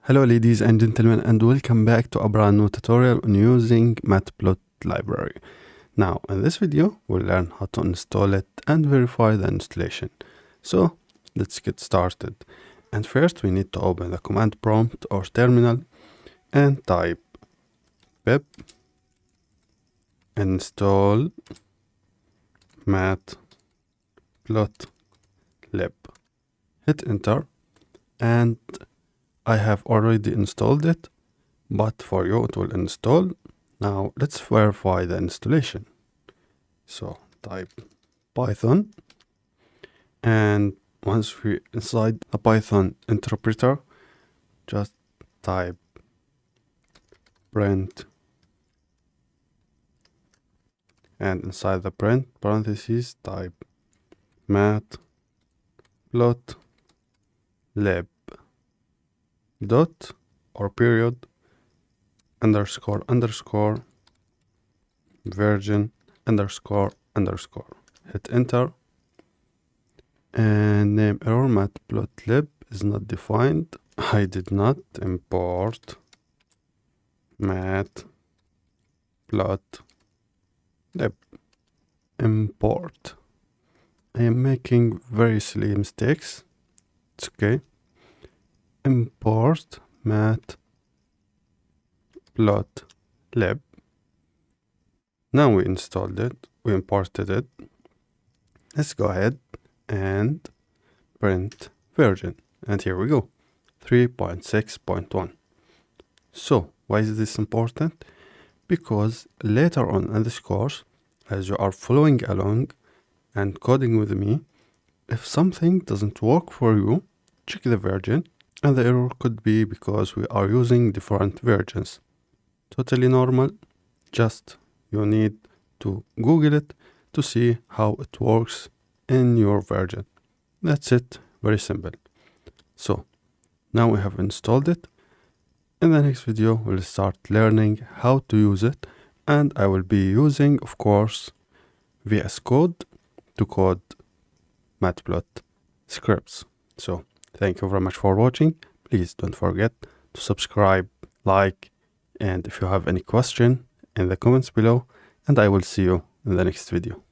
Hello ladies and gentlemen, and welcome back to a brand new tutorial on using Matplotlib library. Now in this video we'll learn how to install it and verify the installation. So let's get started. And first we need to open the command prompt or terminal and type pip install Matplotlib. Hit enter, and I have already installed it, but for you it will install. Now let's verify the installation. So type Python, and once we're inside the Python interpreter, just type print, and inside the print parentheses type matplotlib dot or period underscore underscore version underscore underscore. Hit enter, and name error matplotlib is not defined. I did not import matplotlib. Import. I am making very silly mistakes. It's okay. Import matplotlib. Now we installed it, we imported it. Let's go ahead and print version, and here we go, 3.6.1. So why is this important? Because later on in this course, as you are following along and coding with me, if something doesn't work for you, check the version. And the error could be because we are using different versions. Totally normal. Just you need to Google it to see how it works in your version. That's it. Very simple. So now we have installed it. In the next video, we'll start learning how to use it. And I will be using, of course, VS Code to code Matplotlib scripts. So thank you very much for watching. Please don't forget to subscribe, like, and if you have any question in the comments below, and I will see you in the next video.